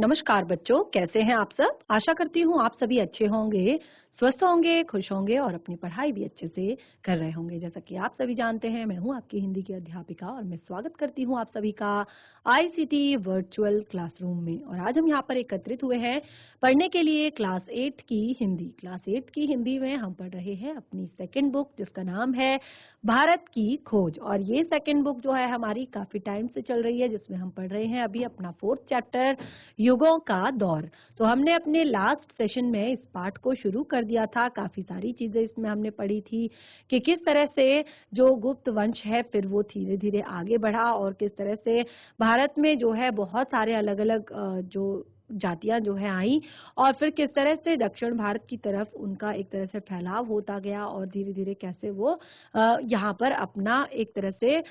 नमस्कार बच्चों, कैसे हैं आप सब? आशा करती हूँ आप सभी अच्छे होंगे, स्वस्थ होंगे, खुश होंगे और अपनी पढ़ाई भी अच्छे से कर रहे होंगे। जैसा कि आप सभी जानते हैं, मैं हूँ आपकी हिंदी की अध्यापिका और मैं स्वागत करती हूँ आप सभी का आईसीटी वर्चुअल क्लासरूम में। और आज हम यहाँ पर एकत्रित हुए हैं पढ़ने के लिए क्लास 8 की हिंदी। क्लास 8 की हिंदी में हम पढ़ रहे हैं अपनी सेकेंड बुक, जिसका नाम है भारत की खोज। और ये सेकेंड बुक जो है हमारी काफी टाइम से चल रही है, जिसमें हम पढ़ रहे हैं अभी अपना 4th चैप्टर युगों का दौर। तो हमने अपने लास्ट सेशन में इस पाठ को शुरू कर दिया था। काफी सारी चीजें इसमें हमने पढ़ी थी कि किस तरह से जो गुप्त वंश है फिर वो धीरे धीरे आगे बढ़ा और किस तरह से भारत में जो है बहुत सारे अलग अलग जो जातियां जो है आई और फिर किस तरह से दक्षिण भारत की तरफ उनका एक तरह से फैलाव होता गया और धीरे धीरे कैसे वो यहाँ पर अपना एक तरह से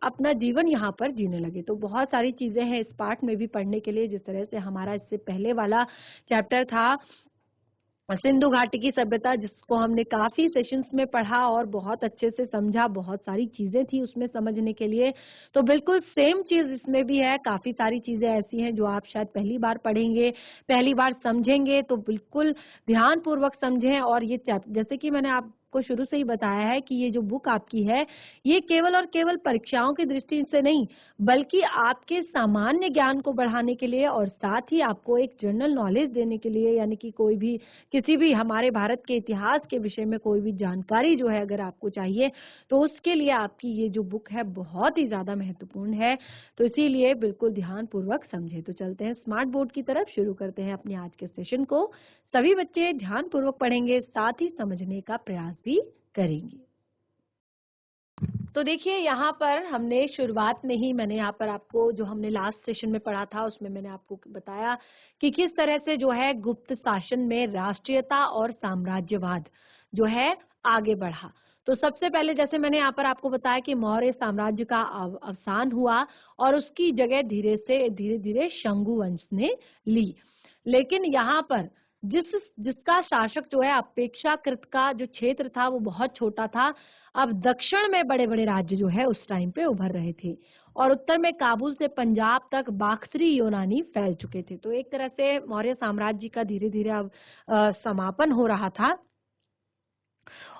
अपना जीवन यहाँ पर जीने लगे। तो बहुत सारी चीजें हैं इस पार्ट में भी पढ़ने के लिए। जिस तरह से हमारा इससे पहले वाला चैप्टर था सिंधु घाटी की सभ्यता, जिसको हमने काफी सेशंस में पढ़ा और बहुत अच्छे से समझा, बहुत सारी चीजें थी उसमें समझने के लिए। तो बिल्कुल सेम चीज इसमें भी है। काफी सारी चीजें ऐसी हैं जो आप शायद पहली बार पढ़ेंगे, पहली बार समझेंगे, तो बिल्कुल ध्यान पूर्वक समझें। और ये जैसे कि मैंने आपको शुरू से ही बताया है कि ये जो बुक आपकी है ये केवल और केवल परीक्षाओं की दृष्टि से नहीं, बल्कि आपके सामान्य ज्ञान को बढ़ाने के लिए और साथ ही आपको एक जनरल नॉलेज देने के लिए, यानी कि कोई भी किसी भी हमारे भारत के इतिहास के विषय में कोई भी जानकारी जो है अगर आपको चाहिए तो उसके लिए आपकी ये जो बुक है बहुत ही ज्यादा महत्वपूर्ण है। तो इसीलिए बिल्कुल ध्यान पूर्वक समझे। तो चलते हैं स्मार्ट बोर्ड की तरफ, शुरू करते हैं अपने आज के सेशन को। सभी बच्चे ध्यान पूर्वक पढ़ेंगे, साथ ही समझने का प्रयास भी करेंगे। तो देखिए यहाँ पर हमने शुरुआत में ही मैंने यहाँ पर आपको जो हमने लास्ट सेशन में पढ़ा था उसमें मैंने आपको बताया कि किस तरह से जो है गुप्त शासन में राष्ट्रीयता और साम्राज्यवाद जो है आगे बढ़ा। तो सबसे पहले जैसे मैंने यहाँ पर आपको बताया कि मौर्य साम्राज्य का अवसान हुआ और उसकी जगह धीरे धीरे शंगु वंश ने ली। लेकिन यहाँ पर जिसका शासक जो है अपेक्षाकृत का जो क्षेत्र था वो बहुत छोटा था। अब दक्षिण में बड़े बड़े राज्य जो है उस टाइम पे उभर रहे थे और उत्तर में काबुल से पंजाब तक बाख्तरी यूनानी फैल चुके थे। तो एक तरह से मौर्य साम्राज्य का धीरे धीरे अब समापन हो रहा था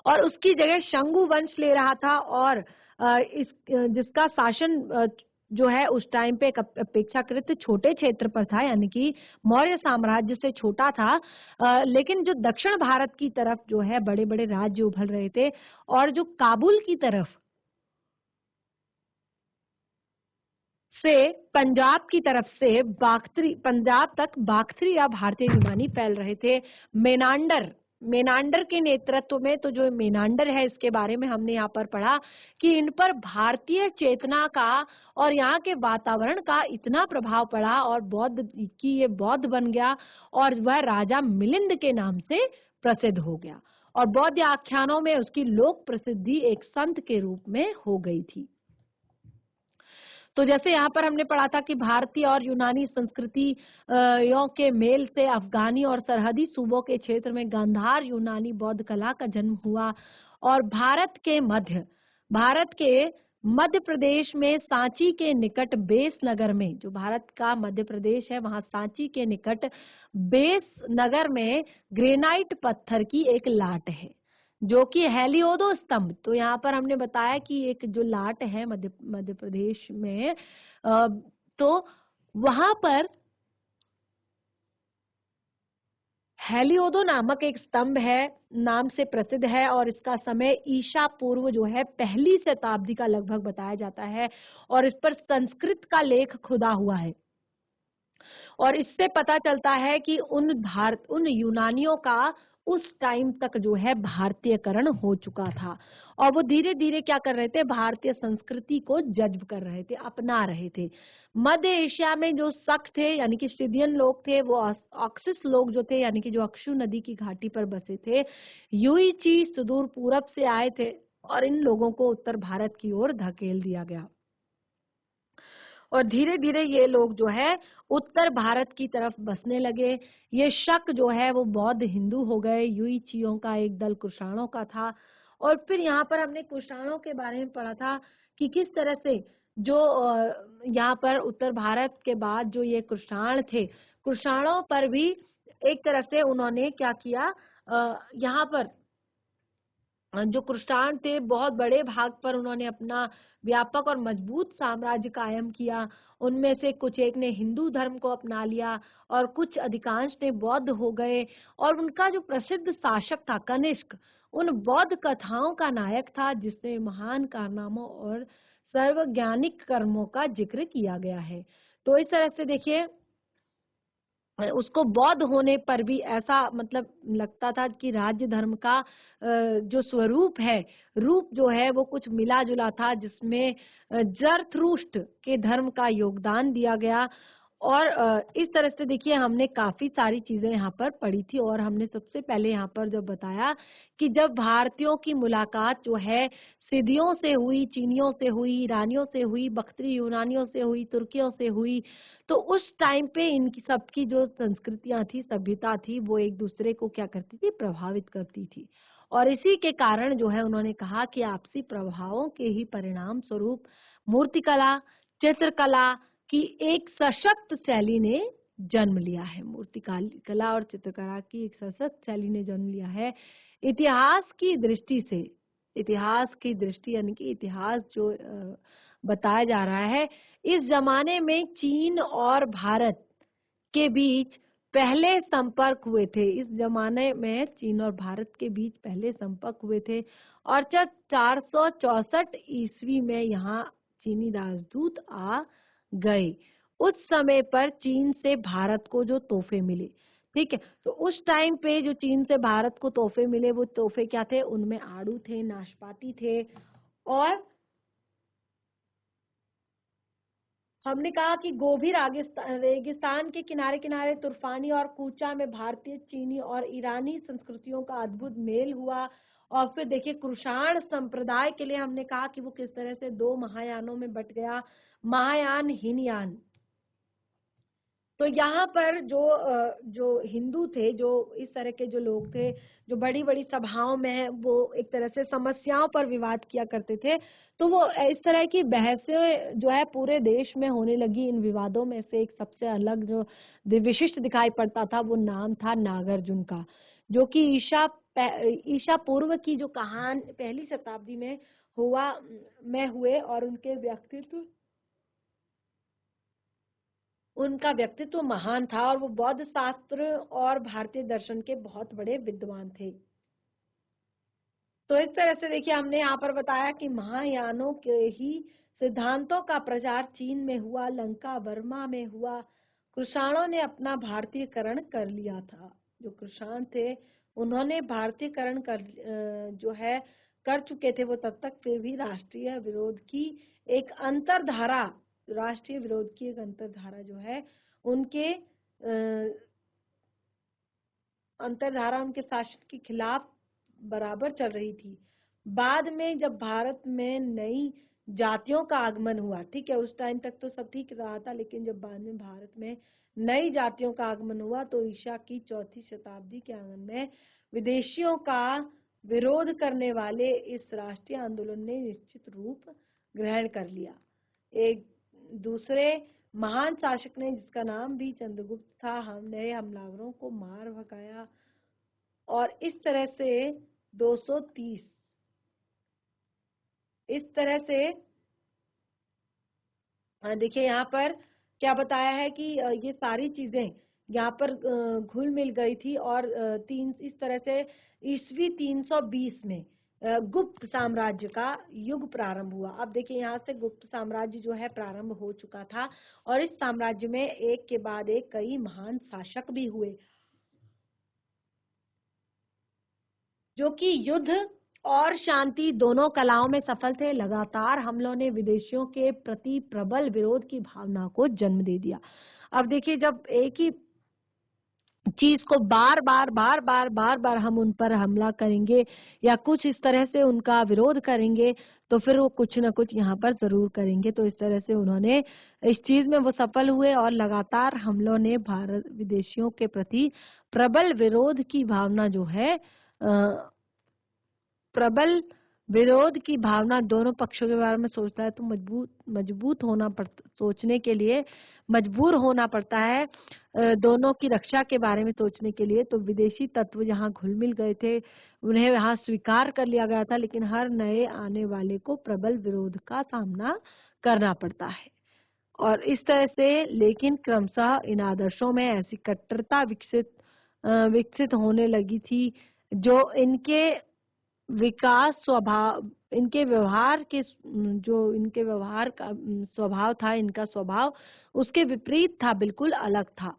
और उसकी जगह शंगु वंश ले रहा था। और इस जिसका शासन जो है उस टाइम पे एक अपेक्षाकृत छोटे क्षेत्र पर था, यानी कि मौर्य साम्राज्य से छोटा था। लेकिन जो दक्षिण भारत की तरफ जो है बड़े बड़े राज्य उभर रहे थे और जो काबुल की तरफ से पंजाब की तरफ से पंजाब तक बाख्तरी या भारतीय यूनानी फैल रहे थे। मेनांडर के नेतृत्व में, तो जो मेनांडर है इसके बारे में हमने यहाँ पर पढ़ा कि इन पर भारतीय चेतना का और यहाँ के वातावरण का इतना प्रभाव पड़ा और ये बौद्ध बन गया और वह राजा मिलिंद के नाम से प्रसिद्ध हो गया और बौद्ध आख्यानों में उसकी लोक प्रसिद्धि एक संत के रूप में हो गई थी। तो जैसे यहाँ पर हमने पढ़ा था कि भारतीय और यूनानी संस्कृतियों के मेल से अफगानी और सरहदी सूबों के क्षेत्र में गांधार यूनानी बौद्ध कला का जन्म हुआ और भारत के मध्य प्रदेश में सांची के निकट बेस नगर में, जो भारत का मध्य प्रदेश है वहां सांची के निकट बेस नगर में ग्रेनाइट पत्थर की एक लाट है जो कि हेलियोदो स्तंभ। तो यहाँ पर हमने बताया कि एक जो लाट है मध्य प्रदेश में, तो वहां पर हेलियोदो नामक एक स्तंभ है, नाम से प्रसिद्ध है और इसका समय ईसा पूर्व जो है 1ली शताब्दी का लगभग बताया जाता है और इस पर संस्कृत का लेख खुदा हुआ है। और इससे पता चलता है कि उन यूनानियों का उस टाइम तक जो है भारतीयकरण हो चुका था और वो धीरे धीरे क्या कर रहे थे, भारतीय संस्कृति को जज्ब कर रहे थे, अपना रहे थे। मध्य एशिया में जो शक थे यानी कि सिडियन लोग थे, वो ऑक्सिस लोग जो थे यानी कि जो अक्षु नदी की घाटी पर बसे थे, युईची सुदूर पूरब से आए थे और इन लोगों को उत्तर भारत की ओर धकेल दिया गया और धीरे धीरे ये लोग जो है उत्तर भारत की तरफ बसने लगे। ये शक जो है वो बौद्ध हिंदू हो गए। युईचियों का एक दल कुषाणों का था और फिर यहाँ पर हमने कुषाणों के बारे में पढ़ा था कि किस तरह से जो यहाँ पर उत्तर भारत के बाद जो ये कुषाण थे, कुषाणों पर भी एक तरह से उन्होंने क्या किया, यहाँ पर जो कुषाण थे बहुत बड़े भाग पर उन्होंने अपना व्यापक और मजबूत साम्राज्य कायम किया। उनमें से कुछ एक ने हिंदू धर्म को अपना लिया और कुछ अधिकांश ने बौद्ध हो गए। और उनका जो प्रसिद्ध शासक था कनिष्क, उन बौद्ध कथाओं का नायक था जिसने महान कारनामों और सर्वज्ञानिक कर्मों का जिक्र किया गया है। तो इस तरह से देखिए उसको बौद्ध होने पर भी ऐसा मतलब लगता था कि राज्य धर्म का जो स्वरूप है, रूप जो है वो कुछ मिला जुला था, जिसमें जरथुष्ट्र के धर्म का योगदान दिया गया। और इस तरह से देखिए हमने काफी सारी चीजें यहाँ पर पढ़ी थी। और हमने सबसे पहले यहाँ पर जब बताया कि जब भारतीयों की मुलाकात जो है सिदियों से हुई, चीनियों से हुई, ईरानियों से हुई, बख्तरी यूनानियों से हुई, तुर्कियों से हुई, तो उस टाइम पे इनकी सबकी जो संस्कृतियां थी, सभ्यता थी, वो एक दूसरे को क्या करती थी, प्रभावित करती थी। और इसी के कारण जो है उन्होंने कहा कि आपसी प्रभावों के ही परिणाम स्वरूप मूर्तिकला, चित्रकला की एक सशक्त शैली ने जन्म लिया है। मूर्तिकला और चित्रकला की एक सशक्त शैली ने जन्म लिया है। इतिहास की दृष्टि से, इतिहास की दृष्टि यानी कि इतिहास जो बताया जा रहा है, इस जमाने में चीन और भारत के बीच पहले संपर्क हुए थे। इस जमाने में चीन और भारत के बीच पहले संपर्क हुए थे। और जब 464 ईस्वी में यहाँ चीनी राजदूत आ गए, उस समय पर चीन से भारत को जो तोहफे मिले, ठीक है, तो उस टाइम पे जो चीन से भारत को तोहफे मिले, वो तोहफे क्या थे, उनमें आड़ू थे, नाशपाती थे। और हमने कहा कि गोभी रेगिस्तान के किनारे किनारे तुर्फानी और कूचा में भारतीय, चीनी और ईरानी संस्कृतियों का अद्भुत मेल हुआ। और फिर देखिए कुषाण संप्रदाय के लिए हमने कहा कि वो किस तरह से दो महायानों में बट गया, महायान, हीनयान। तो यहाँ पर जो हिंदू थे, जो इस तरह के जो लोग थे, जो बड़ी बड़ी सभाओं में वो एक तरह से समस्याओं पर विवाद किया करते थे, तो वो इस तरह की बहसें जो है पूरे देश में होने लगी। इन विवादों में से एक सबसे अलग जो विशिष्ट दिखाई पड़ता था, वो नाम था नागार्जुन का, जो कि ईशा पूर्व की जो कहान पहली शताब्दी में हुए। और उनका व्यक्तित्व महान था और वो बौद्ध शास्त्र और भारतीय दर्शन के बहुत बड़े विद्वान थे। तो इस तरह से देखिए हमने यहाँ पर बताया कि महायानों के ही सिद्धांतों का प्रचार चीन में हुआ, लंका, बर्मा में हुआ। कुषाणों ने अपना भारतीयकरण कर लिया था। जो कुषाण थे उन्होंने भारतीयकरण जो है कर चुके थे। वो तब तक फिर भी राष्ट्रीय विरोध की एक अंतरधारा जो है उनके अंतरधारा उनके शासन के खिलाफ बराबर चल रही थी। बाद में जब भारत में नई जातियों का आगमन हुआ, ठीक है, उस टाइम तक तो सब ठीक रहा था, लेकिन जब बाद में भारत में नई जातियों का आगमन हुआ तो ईसा की 4वीं शताब्दी के आंगन में विदेशियों का विरोध करने वाले इस राष्ट्रीय आंदोलन ने निश्चित रूप ग्रहण कर लिया। एक दूसरे महान शासक ने, जिसका नाम भी चंद्रगुप्त था, हमने हमलावरों को मार भगाया। और इस तरह से 230 इस तरह से देखिए यहाँ पर क्या बताया है कि ये सारी चीजें यहाँ पर घुल मिल गई थी। और इस तरह से ईस्वी 320 में गुप्त साम्राज्य का युग प्रारंभ हुआ। अब देखिए यहाँ से गुप्त साम्राज्य जो है प्रारंभ हो चुका था और इस साम्राज्य में एक के बाद एक कई महान शासक भी हुए, जो कि युद्ध और शांति दोनों कलाओं में सफल थे। लगातार हमलों ने विदेशियों के प्रति प्रबल विरोध की भावना को जन्म दे दिया। अब देखिए जब एक ही चीज को बार बार हम उन पर हमला करेंगे या कुछ इस तरह से उनका विरोध करेंगे, तो फिर वो कुछ ना कुछ यहाँ पर जरूर करेंगे। तो इस तरह से उन्होंने इस चीज में वो सफल हुए और लगातार हमलों ने भारत विदेशियों के प्रति प्रबल विरोध की भावना जो है प्रबल विरोध की भावना दोनों पक्षों के बारे में सोचता है तो मजबूत होना पड़ता, सोचने के लिए मजबूर होना पड़ता है दोनों की रक्षा के बारे में सोचने के लिए। तो विदेशी तत्व यहाँ घुल मिल गए थे, उन्हें यहाँ स्वीकार कर लिया गया था, लेकिन हर नए आने वाले को प्रबल विरोध का सामना करना पड़ता है। और इस तरह से लेकिन क्रमशः इन आदर्शों में ऐसी कट्टरता विकसित होने लगी थी जो इनके विकास स्वभाव, इनके व्यवहार के जो इनके व्यवहार का स्वभाव था, इनका स्वभाव उसके विपरीत था, बिल्कुल अलग था।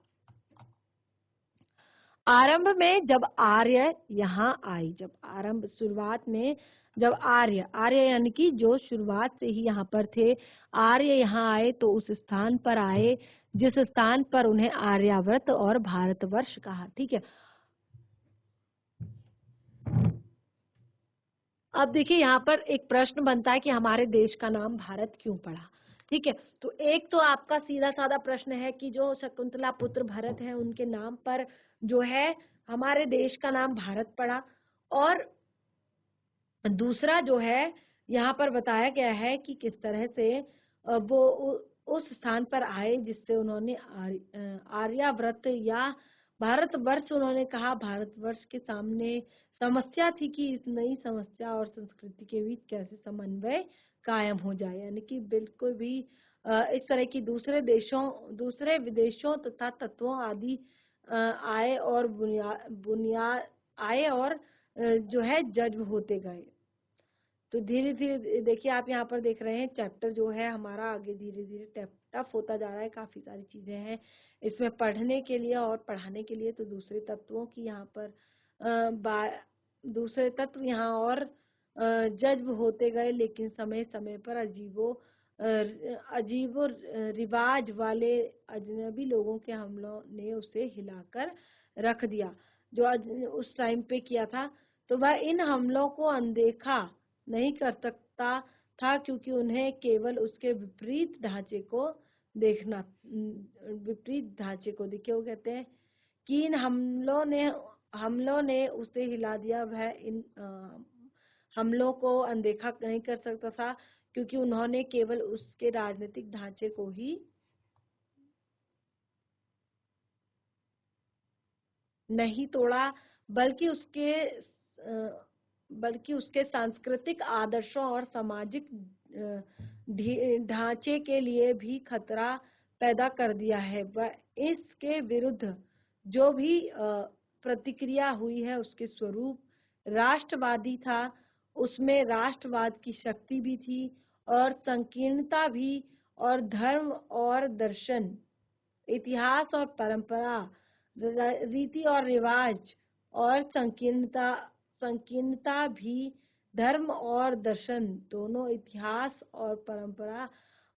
आरंभ में जब आर्य यहाँ आई, जब आरंभ शुरुआत में जब आर्य आर्य यानी कि जो शुरुआत से ही यहाँ पर थे, आर्य यहाँ आए तो उस स्थान पर आए जिस स्थान पर उन्हें आर्यावर्त और भारतवर्ष कहा। ठीक है, अब देखिए यहाँ पर एक प्रश्न बनता है कि हमारे देश का नाम भारत क्यों पड़ा। ठीक है, तो एक तो आपका सीधा साधा प्रश्न है कि जो शकुंतला पुत्र भरत है उनके नाम पर जो है हमारे देश का नाम भारत पड़ा, और दूसरा जो है यहाँ पर बताया गया है कि किस तरह से वो उस स्थान पर आए जिससे उन्होंने आर्यावर्त या भारतवर्ष, उन्होंने कहा भारतवर्ष के सामने समस्या थी कि इस नई समस्या और संस्कृति के बीच कैसे समन्वय कायम हो जाए, यानी कि बिल्कुल भी इस तरह की दूसरे विदेशों तथा तत्वों आदि आए और बुनियाद आए और जो है जज्ब होते गए। तो धीरे धीरे देखिए आप यहाँ पर देख रहे हैं चैप्टर जो है हमारा आगे धीरे धीरे टफ होता जा रहा है, काफी सारी चीजें हैं इसमें पढ़ने के लिए और पढ़ाने के लिए। तो दूसरे तत्वों की यहाँ पर दूसरे तत्व यहाँ और जज्ब होते गए, लेकिन समय समय पर अजीबो रिवाज वाले अजनबी लोगों के हमलों ने उसे हिलाकर रख दिया जो उस टाइम पे किया था। तो वह इन हमलों को अनदेखा नहीं कर सकता था क्योंकि उन्हें केवल उसके विपरीत ढांचे को देखना, विपरीत ढांचे को देखिए, वो कहते हैं कि इन हमलों ने उसे हिला दिया। वह इन हमलों को अनदेखा नहीं कर सकता था क्योंकि उन्होंने केवल उसके राजनीतिक ढांचे को ही नहीं तोड़ा बल्कि उसके सांस्कृतिक आदर्शों और सामाजिक ढांचे के लिए भी खतरा पैदा कर दिया है। वह इसके विरुद्ध जो भी प्रतिक्रिया हुई है उसके स्वरूप राष्ट्रवादी था, उसमें राष्ट्रवाद की शक्ति भी थी और संकीर्णता भी, और धर्म और दर्शन, इतिहास और परंपरा, रीति और रिवाज और संकीर्णता भी, धर्म और दर्शन दोनों, इतिहास और परंपरा,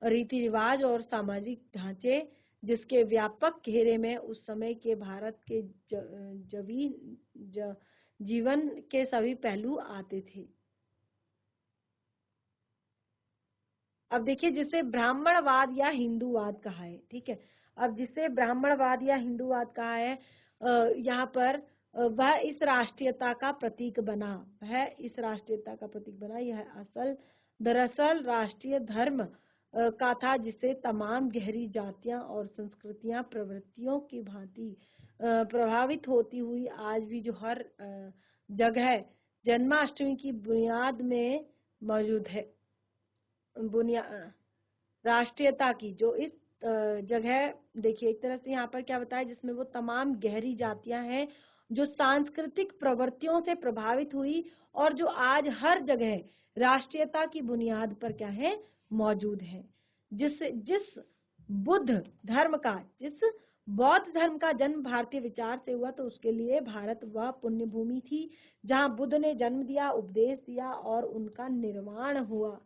रीति रिवाज और सामाजिक ढांचे जिसके व्यापक घेरे में उस समय के भारत के जीवन के सभी पहलू आते थे। अब देखिए जिसे ब्राह्मणवाद या हिंदूवाद कहा है। ठीक है, अब जिसे ब्राह्मणवाद या हिंदूवाद कहा है यहाँ पर वह इस राष्ट्रीयता का प्रतीक बना, यह दरअसल राष्ट्रीय धर्म का था जिसे तमाम गहरी जातियां और संस्कृतियां प्रवृत्तियों की भांति प्रभावित होती हुई आज भी जो हर जगह जन्माष्टमी की बुनियाद में मौजूद है। राष्ट्रीयता की जो इस जगह देखिए एक तरह से यहाँ पर क्या बताया जिसमें वो तमाम गहरी जातियां हैं जो सांस्कृतिक प्रवृत्तियों से प्रभावित हुई और जो आज हर जगह राष्ट्रीयता की बुनियाद पर क्या है मौजूद है। जिस बौद्ध धर्म का जन्म भारतीय विचार से हुआ तो उसके लिए भारत वह पुण्य भूमि थी जहाँ बुद्ध ने जन्म दिया, उपदेश दिया और उनका निर्माण हुआ।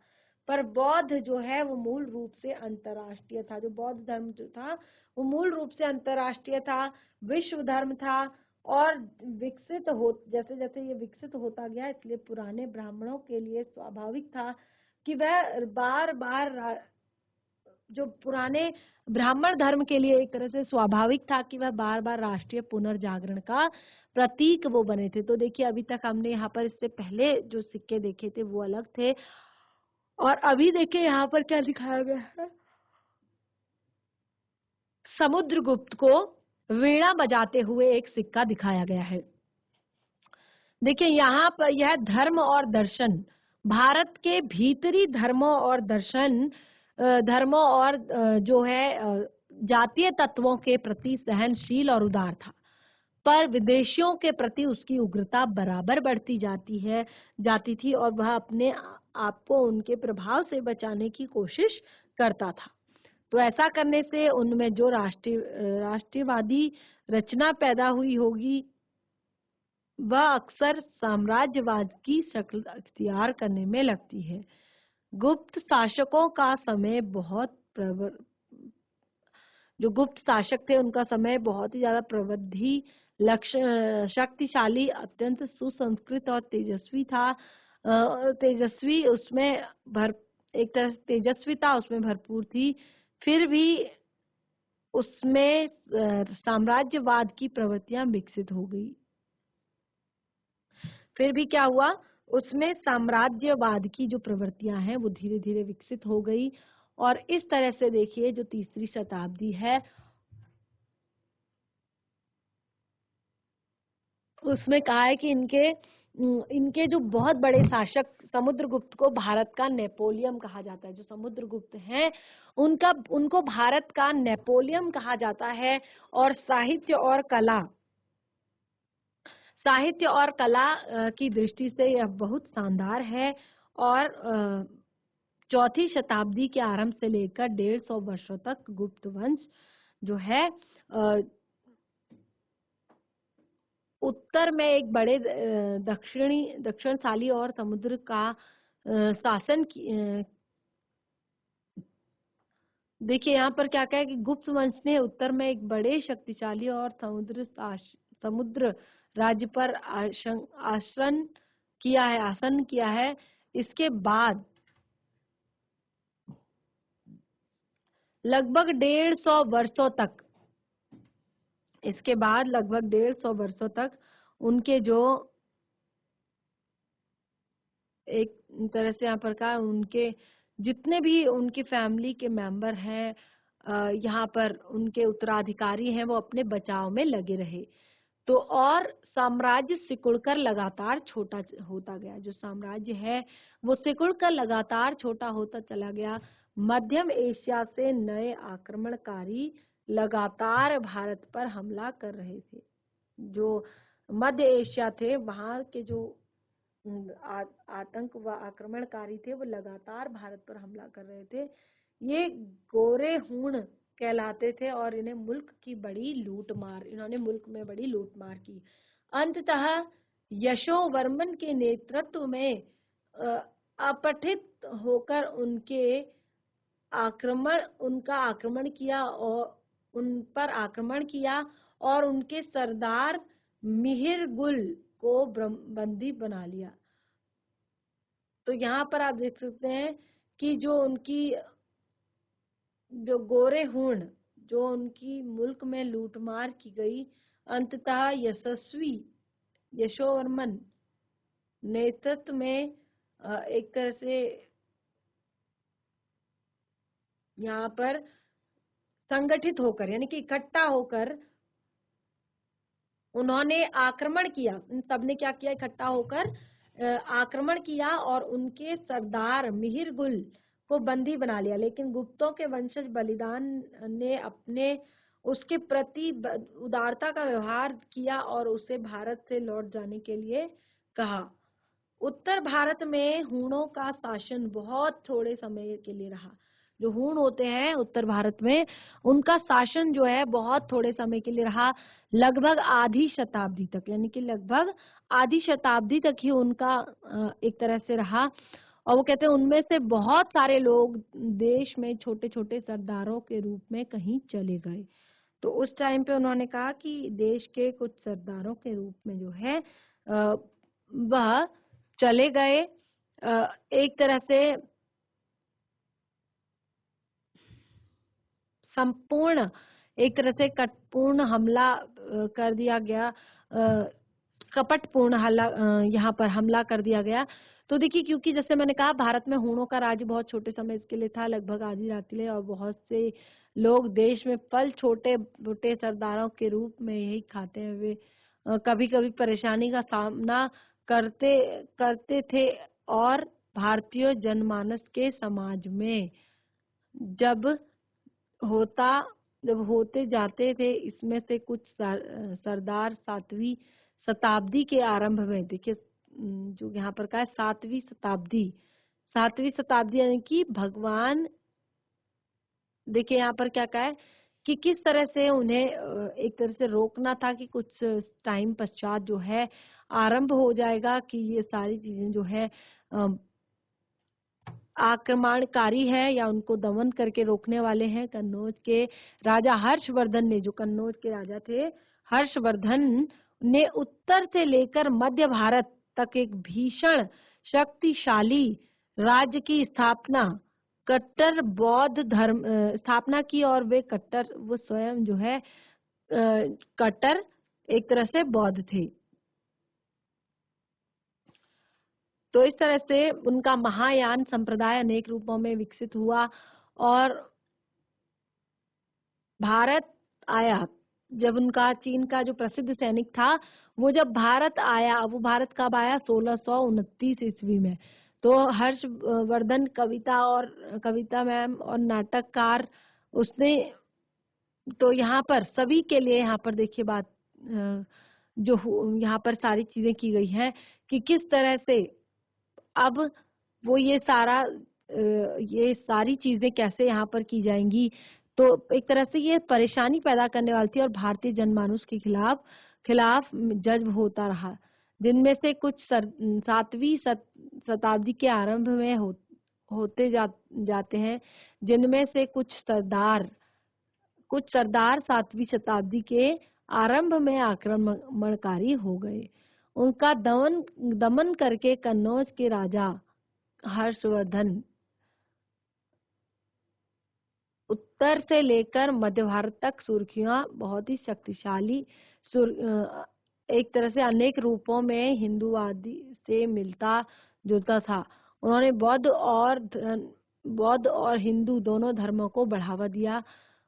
पर बौद्ध जो है वो मूल रूप से अंतर्राष्ट्रीय था, जो बौद्ध धर्म जो था वो मूल रूप से अंतर्राष्ट्रीय था, विश्व धर्म था। और जैसे जैसे ये विकसित होता गया इसलिए पुराने ब्राह्मणों के लिए स्वाभाविक था कि वह बार बार जो पुराने ब्राह्मण धर्म के लिए एक तरह से स्वाभाविक था कि वह बार बार राष्ट्रीय पुनर्जागरण का प्रतीक वो बने थे। तो देखिए अभी तक हमने यहाँ पर इससे पहले जो सिक्के देखे थे वो अलग थे, और अभी देखिए यहाँ पर क्या दिखाया गया है, समुद्रगुप्त को वीणा बजाते हुए एक सिक्का दिखाया गया है। देखिए यहाँ पर यह धर्म और दर्शन, भारत के भीतरी धर्मों और जो है जातीय तत्वों के प्रति सहनशील और उदार था, पर विदेशियों के प्रति उसकी उग्रता बराबर बढ़ती जाती थी, और वह अपने आप को उनके प्रभाव से बचाने की कोशिश करता था। तो ऐसा करने से उनमें जो राष्ट्रीयवादी रचना पैदा हुई होगी, वह अक्सर साम्राज्यवाद की शक्ल अख्तियार करने में लगती है। गुप्त शासकों का समय जो गुप्त शासक थे उनका समय बहुत ही ज्यादा प्रबुद्धि, शक्तिशाली, अत्यंत सुसंस्कृत और तेजस्वी था। एक तरह से तेजस्विता उसमें भरपूर थी। फिर भी उसमें साम्राज्यवाद की प्रवृत्तियां विकसित हो गई। फिर भी क्या हुआ, उसमें साम्राज्यवाद की जो प्रवृत्तियां हैं वो धीरे धीरे विकसित हो गई। और इस तरह से देखिए जो तीसरी शताब्दी है उसमें कहा है कि इनके जो बहुत बड़े शासक, समुद्रगुप्त को भारत का नेपोलियन कहा जाता है। जो समुद्रगुप्त हैं उनको भारत का नेपोलियन कहा जाता है। और साहित्य और कला की दृष्टि से यह बहुत शानदार है। और चौथी शताब्दी के आरंभ से लेकर 150 वर्षों तक गुप्त वंश जो है उत्तर में एक बड़े दक्षिणशाली और समुद्र का शासन देखिए यहाँ पर क्या कहा है कि गुप्त वंश ने उत्तर में एक बड़े शक्तिशाली और समुद्र राज्य पर आसन किया है। इसके बाद लगभग 150 वर्षों तक उनके जो एक तरह से यहाँ पर का उनके जितने भी उनकी फैमिली के मेंबर हैं, यहाँ पर उनके उत्तराधिकारी हैं, वो अपने बचाव में लगे रहे। तो और साम्राज्य सिकुड़कर लगातार छोटा होता गया। जो साम्राज्य है वो सिकुड़कर लगातार छोटा होता चला गया। मध्यम एशिया से नए आक्रमणकारी लगातार भारत पर हमला कर रहे थे। जो मध्य एशिया थे वहां के जो आतंक व आक्रमणकारी थे वो लगातार भारत पर हमला कर रहे थे। ये गोरे हूण कहलाते थे और इन्होंने मुल्क में बड़ी लूटमार की। अंततः यशोवर्मन के नेतृत्व में अपठित होकर उनका आक्रमण किया और उन पर आक्रमण किया और उनके सरदार मिहिर गुल को बंदी बना लिया। तो यहाँ पर आप देख सकते हैं कि जो गोरे हूण जो उनकी मुल्क में लूटमार की गई, अंततः यशोवर्मन नेतृत्व में एक तरह से यहाँ पर संगठित होकर यानी कि इकट्ठा होकर उन्होंने आक्रमण किया। इन सबने क्या किया, इकट्ठा होकर आक्रमण किया और उनके सरदार मिहिर गुल को बंदी बना लिया। लेकिन गुप्तों के वंशज बलिदान ने उसके प्रति उदारता का व्यवहार किया और उसे भारत से लौट जाने के लिए कहा। उत्तर भारत में हूणों का शासन बहुत थोड़े समय के लिए रहा। जो हूण होते हैं उत्तर भारत में, उनका शासन जो है बहुत थोड़े समय के लिए रहा, लगभग आधी शताब्दी तक, यानी कि लगभग आधी शताब्दी तक ही उनका एक तरह से रहा। और वो कहते हैं उनमें से बहुत सारे लोग देश में छोटे छोटे सरदारों के रूप में कहीं चले गए। तो उस टाइम पे उन्होंने कहा कि देश के कुछ सरदारों के रूप में जो है वह चले गए। एक तरह से संपूर्ण एक तरह से कटपूर्ण हमला कर दिया गया, कपटपूर्ण यहाँ पर हमला कर दिया गया। तो देखिए, क्योंकि जैसे मैंने कहा भारत में हूणों का राज्य बहुत छोटे समय के लिए था, लगभग आधी रात्रि, और बहुत से लोग देश में फल छोटे छोटे सरदारों के रूप में यही खाते हुए कभी कभी परेशानी का सामना करते करते थे। और भारतीय जनमानस के समाज में जब होता जब होते जाते थे, इसमें से कुछ सरदार 7वीं शताब्दी के आरंभ में, देखिए जो यहाँ पर का है 7वीं शताब्दी यानी कि भगवान, देखिए यहाँ पर क्या कहा है कि किस तरह से उन्हें एक तरह से रोकना था कि कुछ टाइम पश्चात जो है आरंभ हो जाएगा कि ये सारी चीजें जो है आक्रमणकारी है या उनको दमन करके रोकने वाले हैं। कन्नौज के राजा हर्षवर्धन ने, जो कन्नौज के राजा थे हर्षवर्धन ने, उत्तर से लेकर मध्य भारत तक एक भीषण शक्तिशाली राज्य की कट्टर बौद्ध धर्म स्थापना की। और वो स्वयं जो है कट्टर एक तरह से बौद्ध थे। तो इस तरह से उनका महायान संप्रदाय अनेक रूपों में विकसित हुआ और भारत आया। जब उनका चीन का जो प्रसिद्ध सैनिक था वो जब भारत आया, वो भारत कब आया? 1629 ईस्वी में। तो हर्षवर्धन कविता मैम और नाटककार, उसने तो यहाँ पर सभी के लिए, यहाँ पर देखिए बात जो यहाँ पर सारी चीजें की गई हैं कि किस तरह से अब वो ये सारी चीजें कैसे यहाँ पर की जाएंगी। तो एक तरह से ये परेशानी पैदा करने वाली थी और भारतीय जनमानस के खिलाफ जज्ब होता रहा, जिनमें से कुछ 7वीं शताब्दी के आरंभ में होते जाते हैं, जिनमें से कुछ सरदार 7वीं शताब्दी के आरंभ में आक्रमणकारी हो गए। उनका दमन करके कन्नौज के राजा हर्षवर्धन उत्तर से लेकर मध्य भारत तक सुर्खियां बहुत ही शक्तिशाली एक तरह से अनेक रूपों में हिंदूवादी से मिलता जुलता था। उन्होंने बौद्ध और हिंदू दोनों धर्मों को बढ़ावा दिया।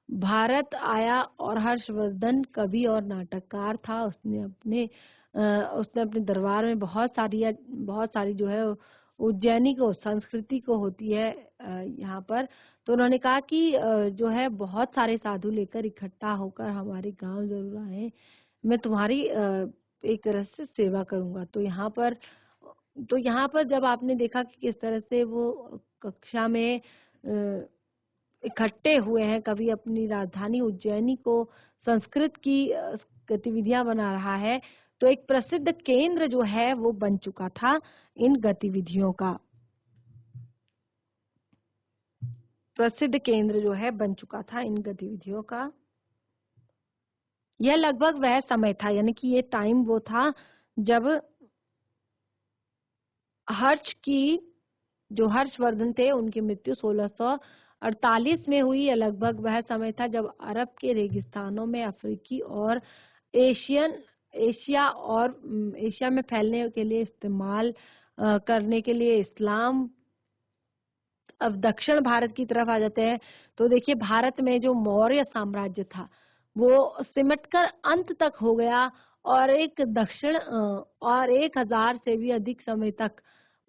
भारत आया और हर्षवर्धन कवि और नाटककार था। उसने अपने दरबार में बहुत सारी जो है उज्जैनी को संस्कृति को होती है यहाँ पर। तो उन्होंने कहा कि जो है बहुत सारे साधु लेकर इकट्ठा होकर हमारे गांव जरूर आए, मैं तुम्हारी एक तरह से सेवा करूंगा। तो यहाँ पर जब आपने देखा कि किस तरह से वो कक्षा में इकट्ठे हुए हैं, कभी अपनी राजधानी उज्जैनी को संस्कृत की गतिविधियां बना रहा है, तो एक प्रसिद्ध केंद्र जो है वो बन चुका था इन गतिविधियों का। यह लगभग वह समय था, यानी कि ये टाइम वो था जब हर्षवर्धन थे, उनकी मृत्यु 1648 में हुई। यह लगभग वह समय था जब अरब के रेगिस्तानों में अफ्रीकी और एशिया में फैलने के लिए इस्तेमाल करने के लिए इस्लाम अब दक्षिण भारत की तरफ आ जाते हैं। तो देखिए भारत में जो मौर्य साम्राज्य था वो सिमटकर अंत तक हो गया और 1000 से भी अधिक समय तक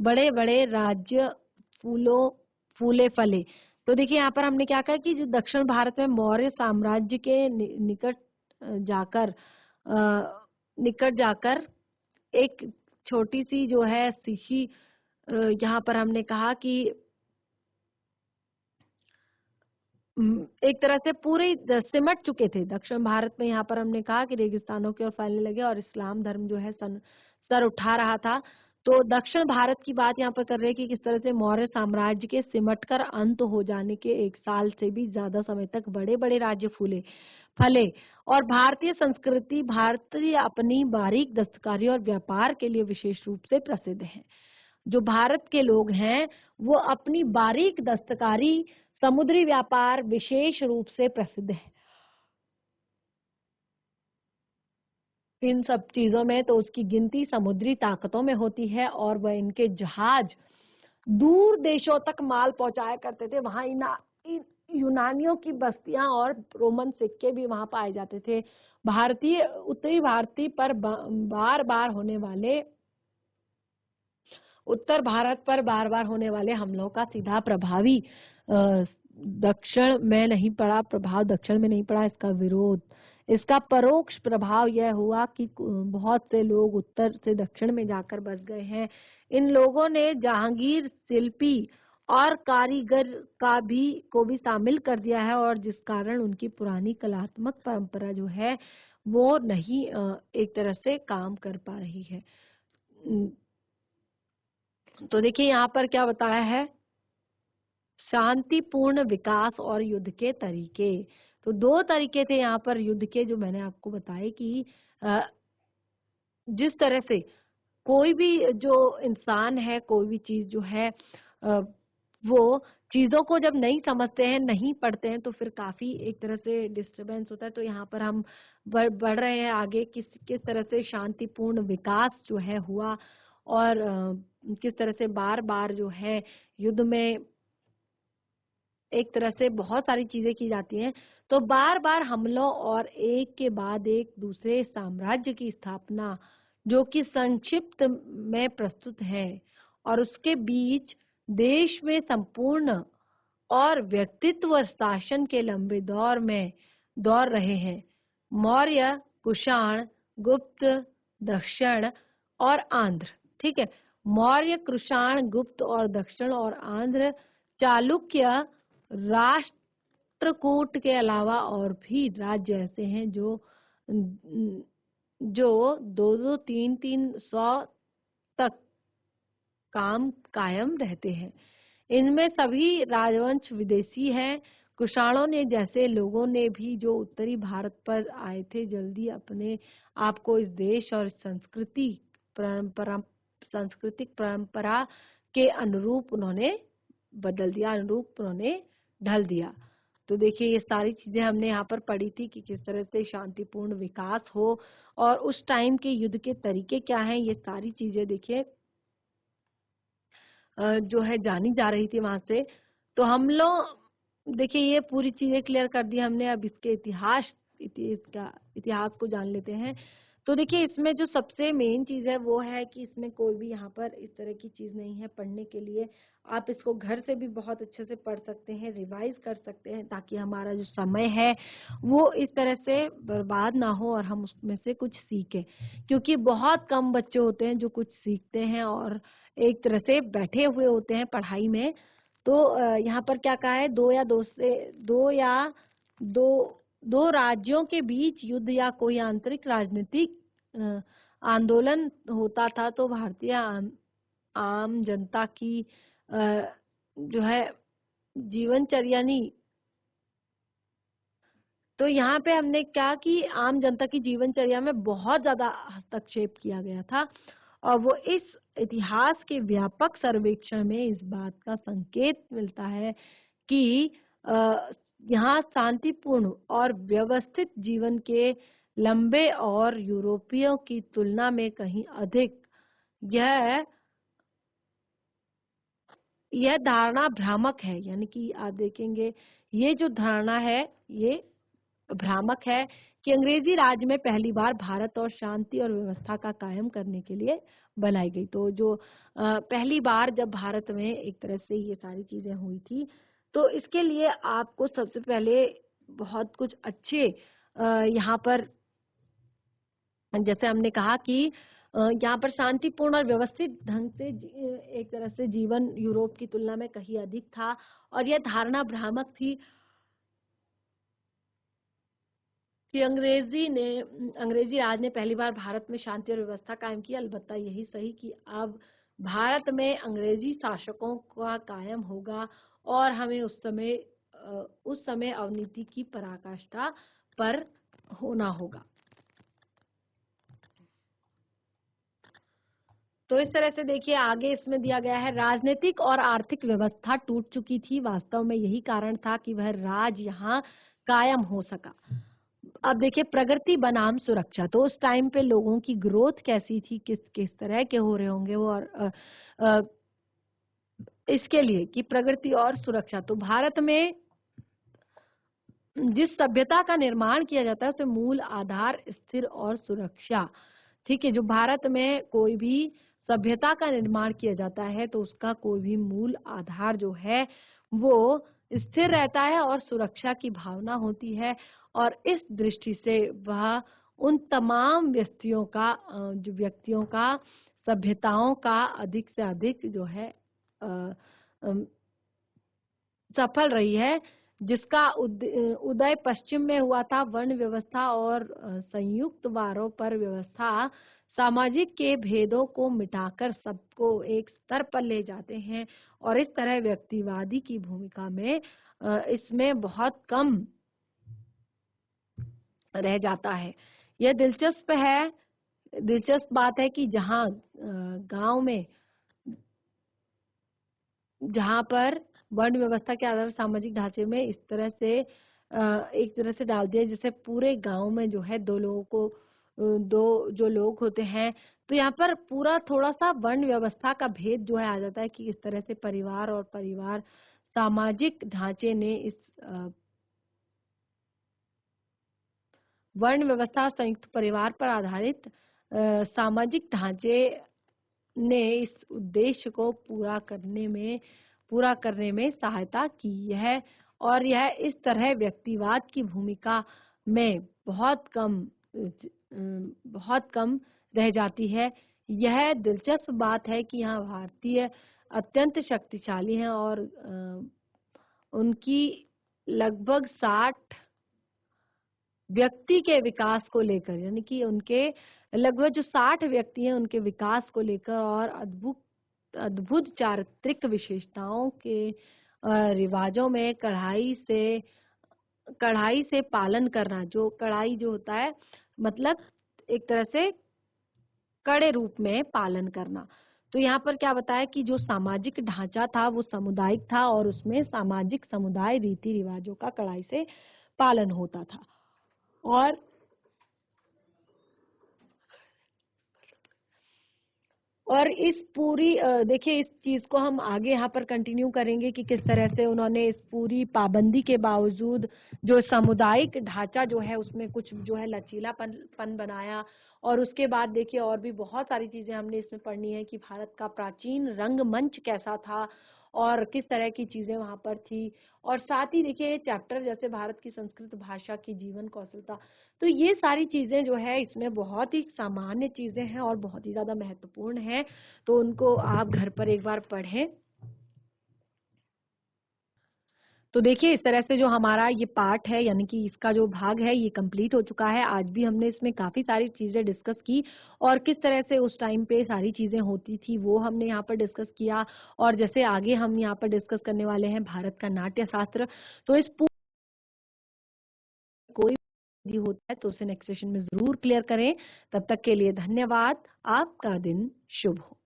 बड़े बड़े राज्य फूले फले। तो देखिए यहाँ पर हमने क्या कहा कि जो दक्षिण भारत में मौर्य साम्राज्य के निकट जाकर एक छोटी सी जो है सिशी, यहाँ पर हमने कहा कि एक तरह से पूरे सिमट चुके थे दक्षिण भारत में। यहाँ पर हमने कहा कि रेगिस्तानों की ओर फैलने लगे और इस्लाम धर्म जो है सर उठा रहा था। तो दक्षिण भारत की बात यहाँ पर कर रहे हैं कि किस तरह से मौर्य साम्राज्य के सिमटकर अंत हो जाने के 1 साल से भी ज्यादा समय तक बड़े बड़े राज्य फले। और भारतीय संस्कृति, भारतीय अपनी बारीक दस्तकारी और व्यापार के लिए विशेष रूप से प्रसिद्ध है। जो भारत के लोग हैं वो अपनी बारीक दस्तकारी समुद्री व्यापार विशेष रूप से प्रसिद्ध है। इन सब चीजों में तो उसकी गिनती समुद्री ताकतों में होती है, और वह इनके जहाज दूर देशों तक माल पहुंचाया करते थे। वहां यूनानियों की बस्तियां और रोमन सिक्के भी वहां पाए जाते थे। उत्तरी भारतीय पर बार बार होने वाले उत्तर भारत पर बार बार होने वाले हमलों का सीधा दक्षिण में नहीं पड़ा प्रभाव दक्षिण में नहीं पड़ा। इसका परोक्ष प्रभाव यह हुआ कि बहुत से लोग उत्तर से दक्षिण में जाकर बस गए हैं। इन लोगों ने जहांगीर शिल्पी और कारीगर को भी शामिल कर दिया है, और जिस कारण उनकी पुरानी कलात्मक परंपरा जो है वो नहीं एक तरह से काम कर पा रही है। तो देखिए यहाँ पर क्या बताया है, शांतिपूर्ण विकास और युद्ध के तरीके। तो दो तरीके थे यहाँ पर युद्ध के, जो मैंने आपको बताए कि जिस तरह से कोई भी जो इंसान है, कोई भी चीज जो है वो चीजों को जब नहीं समझते हैं, नहीं पढ़ते हैं, तो फिर काफी एक तरह से डिस्टरबेंस होता है। तो यहाँ पर हम बढ़ रहे हैं आगे, किस तरह से शांतिपूर्ण विकास जो है हुआ, और किस तरह से बार बार जो है युद्ध में एक तरह से बहुत सारी चीजें की जाती हैं। तो बार बार हमलों और एक के बाद एक दूसरे साम्राज्य की स्थापना, जो कि संक्षिप्त में प्रस्तुत है, और उसके बीच देश में संपूर्ण और व्यक्तित्व शासन के लंबे दौर रहे हैं। मौर्य, कुषाण, गुप्त, दक्षिण और आंध्र। ठीक है, मौर्य, कुषाण, गुप्त और दक्षिण और आंध्र, चालुक्य, राष्ट्रकूट के अलावा और भी राज्य ऐसे हैं जो 200-300 तक कायम रहते हैं। इनमें सभी राजवंश विदेशी हैं। कुषाणों ने जैसे लोगों ने भी जो उत्तरी भारत पर आए थे, जल्दी अपने आप को इस देश और सांस्कृतिक परंपरा के अनुरूप उन्होंने बदल दिया, अनुरूप उन्होंने ढल दिया। तो देखिए ये सारी चीजें हमने यहाँ पर पढ़ी थी कि किस तरह से शांतिपूर्ण विकास हो, और उस टाइम के युद्ध के तरीके क्या हैं, ये सारी चीजें देखिए जो है जानी जा रही थी वहां से। तो हम लोग देखिए ये पूरी चीजें क्लियर कर दी हमने। अब इसके इतिहास को जान लेते हैं। तो देखिए इसमें जो सबसे मेन चीज है वो है कि इसमें कोई भी यहाँ पर इस तरह की चीज नहीं है पढ़ने के लिए। आप इसको घर से भी बहुत अच्छे से पढ़ सकते हैं, रिवाइज कर सकते हैं, ताकि हमारा जो समय है वो इस तरह से बर्बाद ना हो और हम उसमें से कुछ सीखें। क्योंकि बहुत कम बच्चे होते हैं जो कुछ सीखते हैं और एक तरह से बैठे हुए होते हैं पढ़ाई में। तो यहाँ पर क्या कहा है, दो राज्यों के बीच युद्ध या कोई आंतरिक राजनीतिक आंदोलन होता था तो भारतीय आम जनता की जो है जीवनचर्या नहीं। तो यहाँ पे हमने क्या कि आम जनता की जीवनचर्या में बहुत ज्यादा हस्तक्षेप किया गया था, और वो इस इतिहास के व्यापक सर्वेक्षण में इस बात का संकेत मिलता है कि यहाँ शांतिपूर्ण और व्यवस्थित जीवन के लंबे और यूरोपियों की तुलना में कहीं अधिक यह धारणा भ्रामक है। यानी कि आप देखेंगे ये जो धारणा है ये भ्रामक है कि अंग्रेजी राज में पहली बार भारत और शांति और व्यवस्था का कायम करने के लिए बनाई गई। तो जो पहली बार जब भारत में एक तरह से ये सारी चीजें हुई थी, तो इसके लिए आपको सबसे पहले बहुत कुछ अच्छे यहाँ पर जैसे हमने कहा कि यहाँ पर शांतिपूर्ण और व्यवस्थित ढंग से एक तरह से जीवन यूरोप की तुलना में कहीं अधिक था, और यह धारणा भ्रामक थी कि अंग्रेजी राज ने पहली बार भारत में शांति और व्यवस्था कायम की। अलबत्ता यही सही कि अब भारत में अंग्रेजी शासकों का कायम होगा, और हमें उस समय अवनीति की पराकाष्ठा पर होना होगा। तो इस तरह से देखिए आगे इसमें दिया गया है, राजनीतिक और आर्थिक व्यवस्था टूट चुकी थी, वास्तव में यही कारण था कि वह राज यहाँ कायम हो सका। अब देखिए प्रगति बनाम सुरक्षा, तो उस टाइम पे लोगों की ग्रोथ कैसी थी, किस किस तरह के हो रहे होंगे वो, और इसके लिए कि प्रगति और सुरक्षा, तो भारत में जिस सभ्यता का निर्माण किया जाता है उसे मूल आधार स्थिर और सुरक्षा, ठीक है। जो भारत में कोई भी सभ्यता का निर्माण किया जाता है तो उसका कोई भी मूल आधार जो है वो स्थिर रहता है और सुरक्षा की भावना होती है। और इस दृष्टि से वह उन तमाम व्यक्तियों का सभ्यताओं का अधिक से अधिक जो है अ, अम, सफल रही है, जिसका उदय पश्चिम में हुआ था। वर्ण व्यवस्था और संयुक्त वारों पर व्यवस्था सामाजिक के भेदों को मिटाकर सबको एक स्तर पर ले जाते हैं, और इस तरह व्यक्तिवादी की भूमिका में इसमें बहुत कम रह जाता है। यह दिलचस्प बात है कि गांव में जहां पर वर्ण व्यवस्था के आधार पर सामाजिक ढांचे में इस तरह से एक तरह से डाल दिया जैसे पूरे गांव में जो है दो जो लोग होते हैं, तो यहाँ पर पूरा थोड़ा सा वर्ण व्यवस्था का भेद जो है आ जाता है कि इस तरह से परिवार सामाजिक ढांचे ने इस वर्ण व्यवस्था और संयुक्त परिवार पर आधारित सामाजिक ढांचे ने इस उद्देश्य को पूरा करने में सहायता की है, और यह इस तरह व्यक्तिवाद की भूमिका में बहुत कम रह जाती है। यह दिलचस्प बात है कि यहाँ भारतीय अत्यंत शक्तिशाली हैं और उनकी लगभग 60 व्यक्ति के विकास को लेकर, यानी कि उनके लगभग जो 60 व्यक्ति हैं उनके विकास को लेकर और अद्भुत चारित्रिक विशेषताओं के रिवाजों में कढ़ाई से पालन करना, जो कढ़ाई जो होता है मतलब एक तरह से कड़े रूप में पालन करना। तो यहाँ पर क्या बताया कि जो सामाजिक ढांचा था वो सामुदायिक था और उसमें सामाजिक समुदाय रीति रिवाजों का कड़ाई से पालन होता था। और इस पूरी देखिए इस चीज को हम आगे यहाँ पर कंटिन्यू करेंगे कि किस तरह से उन्होंने इस पूरी पाबंदी के बावजूद जो सामुदायिक ढांचा जो है उसमें कुछ जो है लचीलापन बनाया। और उसके बाद देखिए और भी बहुत सारी चीजें हमने इसमें पढ़नी है कि भारत का प्राचीन रंगमंच कैसा था और किस तरह की चीजें वहां पर थी। और साथ ही देखिए चैप्टर जैसे भारत की संस्कृत भाषा की जीवन कौशलता, तो ये सारी चीजें जो है इसमें बहुत ही सामान्य चीजें हैं और बहुत ही ज्यादा महत्वपूर्ण है, तो उनको आप घर पर एक बार पढ़ें। तो देखिए इस तरह से जो हमारा ये पार्ट है यानी कि इसका जो भाग है ये कंप्लीट हो चुका है। आज भी हमने इसमें काफी सारी चीजें डिस्कस की और किस तरह से उस टाइम पे सारी चीजें होती थी वो हमने यहाँ पर डिस्कस किया। और जैसे आगे हम यहाँ पर डिस्कस करने वाले हैं भारत का नाट्य शास्त्र, तो इस कोई भी होता है तो उसे नेक्स्ट सेशन में जरूर क्लियर करें। तब तक के लिए धन्यवाद। आपका दिन शुभ हो।